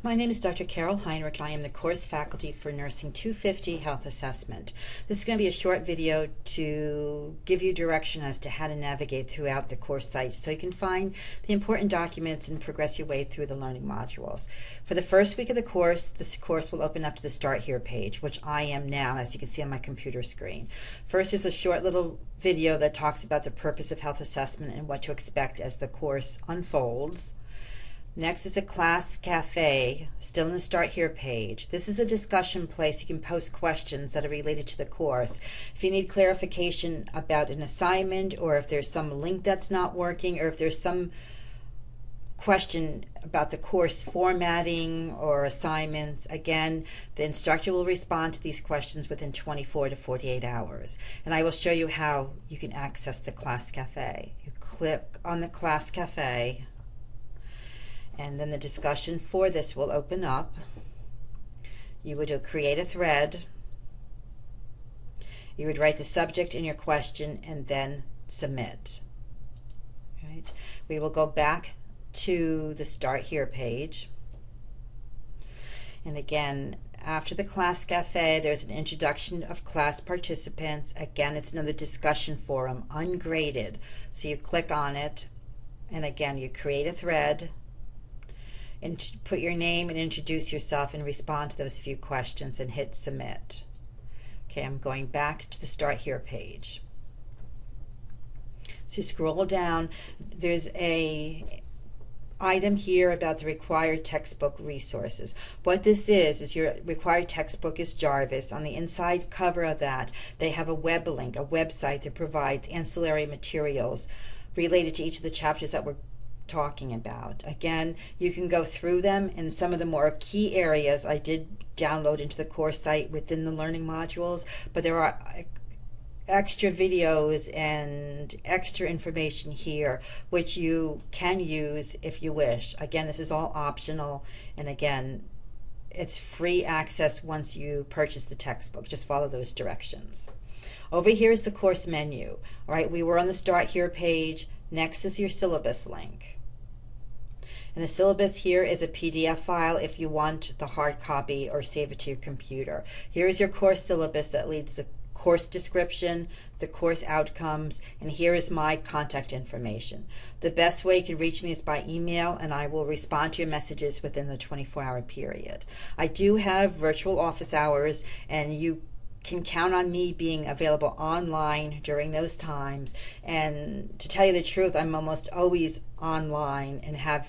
My name is Dr. Carol Heinrich, and I am the course faculty for Nursing 250 Health Assessment. This is going to be a short video to give you direction as to how to navigate throughout the course site so you can find the important documents and progress your way through the learning modules. For the first week of the course, this course will open up to the Start Here page, which I am now, as you can see on my computer screen. First is a short little video that talks about the purpose of health assessment and what to expect as the course unfolds. Next is a class cafe, still in the Start Here page. This is a discussion place. You can post questions that are related to the course. If you need clarification about an assignment, or if there's some link that's not working, or if there's some question about the course formatting or assignments, again, the instructor will respond to these questions within 24 to 48 hours. And I will show you how you can access the class cafe. You click on the class cafe, and then the discussion for this will open up. You would create a thread. You would write the subject in your question and then submit. Right? We will go back to the Start Here page. And again, after the class cafe, there's an introduction of class participants. Again, it's another discussion forum, ungraded. So you click on it, and again, you create a thread, and put your name and introduce yourself and respond to those few questions and hit submit. Okay, I'm going back to the Start Here page. So you scroll down, there's a item here about the required textbook resources. What this is your required textbook is Jarvis. On the inside cover of that, they have a web link, a website that provides ancillary materials related to each of the chapters that we're talking about. Again, you can go through them, and some of the more key areas I did download into the course site within the learning modules, but there are extra videos and extra information here which you can use if you wish. Again, this is all optional, and again, it's free access once you purchase the textbook. Just follow those directions. Over here is the course menu. All right, we were on the Start Here page. Next is your syllabus link. And the syllabus here is a PDF file if you want the hard copy or save it to your computer. Here is your course syllabus that leads the course description, the course outcomes, and here is my contact information. The best way you can reach me is by email, and I will respond to your messages within the 24-hour period. I do have virtual office hours, and you can count on me being available online during those times. And to tell you the truth, I'm almost always online and have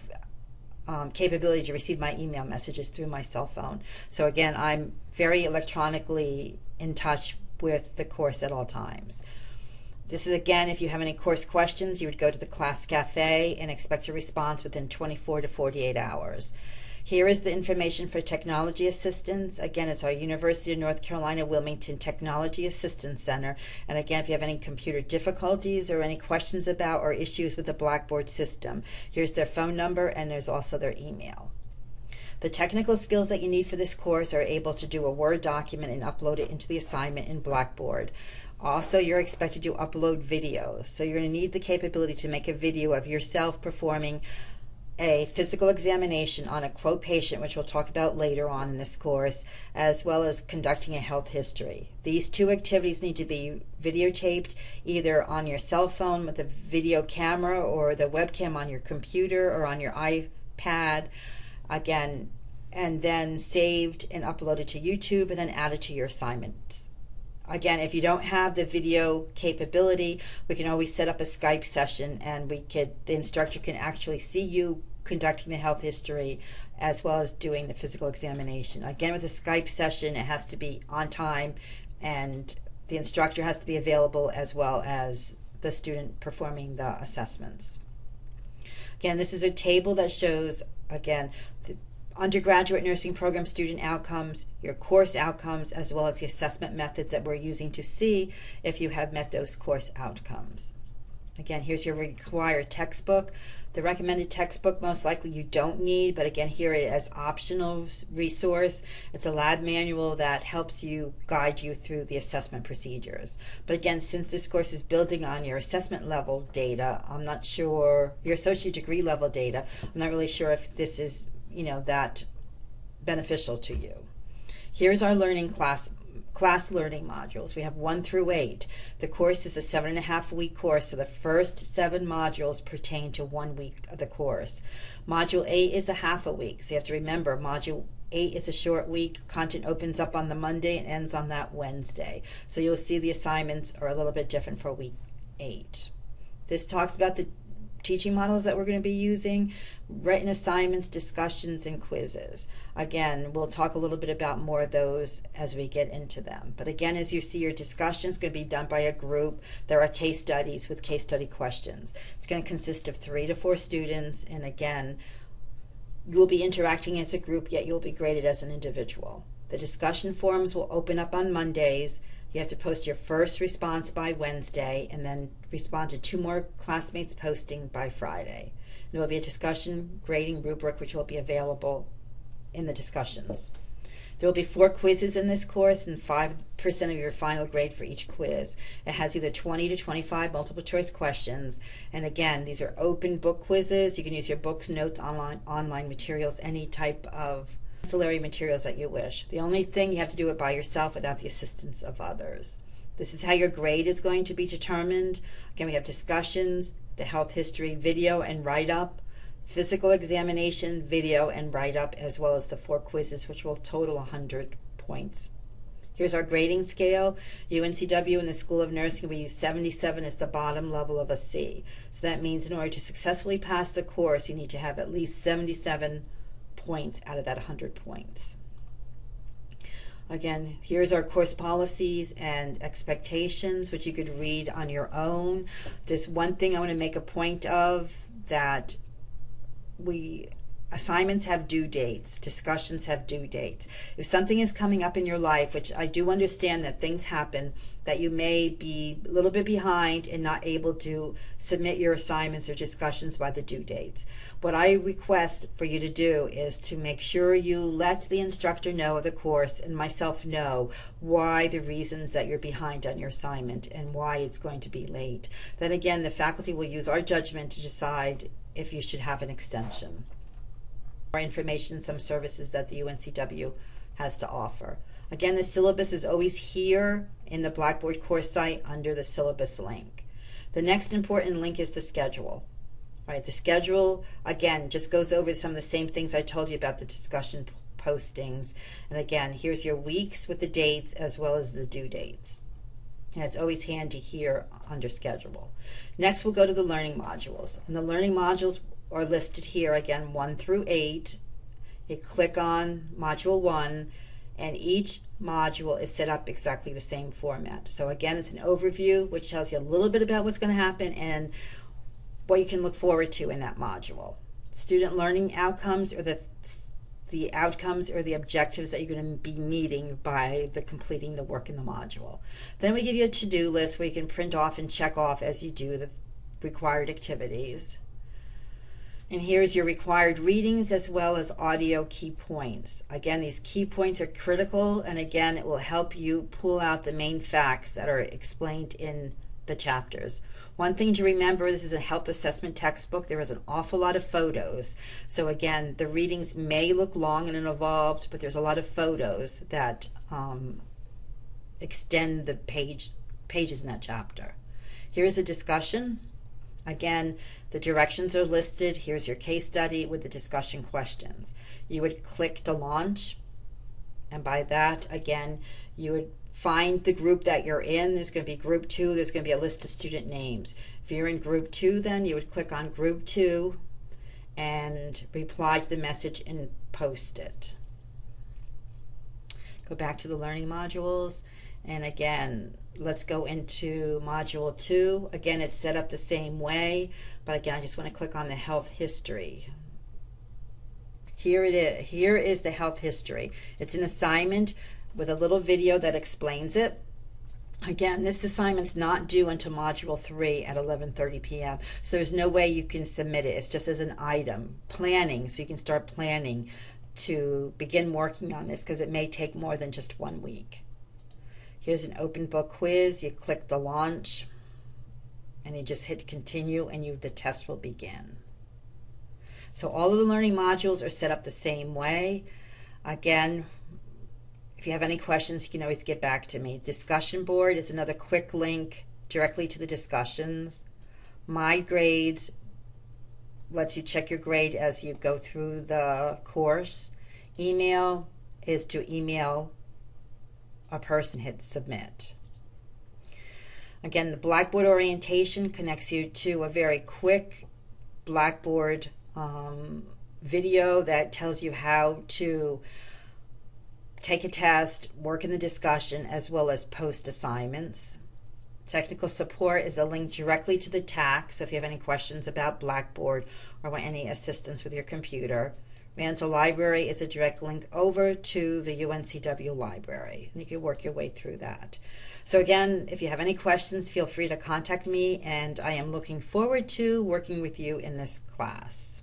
capability to receive my email messages through my cell phone. So again, I'm very electronically in touch with the course at all times. This is, again, if you have any course questions, you would go to the class cafe and expect a response within 24 to 48 hours. Here is the information for technology assistance. Again, it's our University of North Carolina Wilmington Technology Assistance Center. And again, if you have any computer difficulties or any questions about or issues with the Blackboard system, here's their phone number, and there's also their email. The technical skills that you need for this course are able to do a Word document and upload it into the assignment in Blackboard. Also, you're expected to upload videos. So you're going to need the capability to make a video of yourself performing a physical examination on a quote patient, which we'll talk about later on in this course, as well as conducting a health history. These two activities need to be videotaped either on your cell phone with a video camera or the webcam on your computer or on your iPad, again, and then saved and uploaded to YouTube and then added to your assignments. Again, if you don't have the video capability, we can always set up a Skype session, and the instructor can actually see you conducting the health history as well as doing the physical examination. Again, with a Skype session, it has to be on time, and the instructor has to be available as well as the student performing the assessments. Again, this is a table that shows, again, the undergraduate nursing program student outcomes, your course outcomes, as well as the assessment methods that we're using to see if you have met those course outcomes. Again, here's your required textbook. The recommended textbook most likely you don't need, but again, here it is optional resource. It's a lab manual that helps you guide you through the assessment procedures. But again, since this course is building on your assessment level data, I'm not sure, your associate degree level data, I'm not really sure if this is, that beneficial to you. Here's our class learning modules. We have 1 through 8. The course is a 7.5-week course, so the first 7 modules pertain to 1 week of the course. Module 8 is a half a week, so you have to remember Module 8 is a short week. Content opens up on the Monday and ends on that Wednesday. So you'll see the assignments are a little bit different for week 8. This talks about the teaching models that we're going to be using, written assignments, discussions, and quizzes. Again, we'll talk a little bit about more of those as we get into them. But again, as you see, your discussion is going to be done by a group. There are case studies with case study questions. It's going to consist of 3 to 4 students, and again, you'll be interacting as a group, yet you'll be graded as an individual. The discussion forums will open up on Mondays. You have to post your first response by Wednesday and then respond to 2 more classmates posting by Friday. There will be a discussion grading rubric which will be available in the discussions. There will be 4 quizzes in this course and 5% of your final grade for each quiz. It has either 20 to 25 multiple choice questions. And again, these are open book quizzes. You can use your books, notes, online materials, any type of ancillary materials that you wish. The only thing, you have to do it by yourself without the assistance of others. This is how your grade is going to be determined. Again, we have discussions, the health history, video and write-up, physical examination, video and write-up, as well as the 4 quizzes, which will total 100 points. Here's our grading scale. UNCW and the School of Nursing, we use 77 as the bottom level of a C. So that means in order to successfully pass the course, you need to have at least 77 points out of that 100 points. Again, here's our course policies and expectations, which you could read on your own. There's one thing I want to make a point of, that assignments have due dates, discussions have due dates. If something is coming up in your life, which I do understand that things happen, that you may be a little bit behind and not able to submit your assignments or discussions by the due dates. What I request for you to do is to make sure you let the instructor know of the course and myself know why the reasons that you're behind on your assignment and why it's going to be late. Then again, the faculty will use our judgment to decide if you should have an extension. More information and some services that the UNCW has to offer. Again, the syllabus is always here in the Blackboard course site under the syllabus link. The next important link is the schedule. Right, the schedule, again, just goes over some of the same things I told you about the discussion postings. And again, here's your weeks with the dates as well as the due dates. And it's always handy here under schedule. Next, we'll go to the learning modules. And the learning modules are listed here, again, 1 through 8. You click on Module 1, and each module is set up exactly the same format. So again, it's an overview, which tells you a little bit about what's going to happen and what you can look forward to in that module. Student learning outcomes are the outcomes or the objectives that you're going to be meeting by completing the work in the module. Then we give you a to-do list where you can print off and check off as you do the required activities. And here's your required readings as well as audio key points. Again, these key points are critical, and again, it will help you pull out the main facts that are explained in the chapters. One thing to remember, this is a health assessment textbook. There is an awful lot of photos. So again, the readings may look long and involved, but there's a lot of photos that extend the pages in that chapter. Here's a discussion. Again, the directions are listed. Here's your case study with the discussion questions. You would click to launch, and by that, again, you would find the group that you're in. There's going to be group 2. There's going to be a list of student names. If you're in group 2, then you would click on group 2 and reply to the message and post it. Go back to the learning modules, and again, let's go into module 2. Again, it's set up the same way, but again, I just want to click on the health history. Here it is. Here is the health history. It's an assignment with a little video that explains it. Again, this assignment's not due until module 3 at 11:30 p.m. So there's no way you can submit it. It's just as an item. Planning, so you can start planning to begin working on this because it may take more than just 1 week. Here's an open book quiz. You click the launch and you just hit continue and the test will begin. So all of the learning modules are set up the same way. Again, if you have any questions, you can always get back to me. Discussion board is another quick link directly to the discussions. My grades lets you check your grade as you go through the course. Email is to email a person, hit submit. Again, the Blackboard orientation connects you to a very quick Blackboard video that tells you how to take a test, work in the discussion, as well as post assignments. Technical support is a link directly to the TAC, so if you have any questions about Blackboard or want any assistance with your computer. Mantle Library is a direct link over to the UNCW library, and you can work your way through that. So again, if you have any questions, feel free to contact me, and I am looking forward to working with you in this class.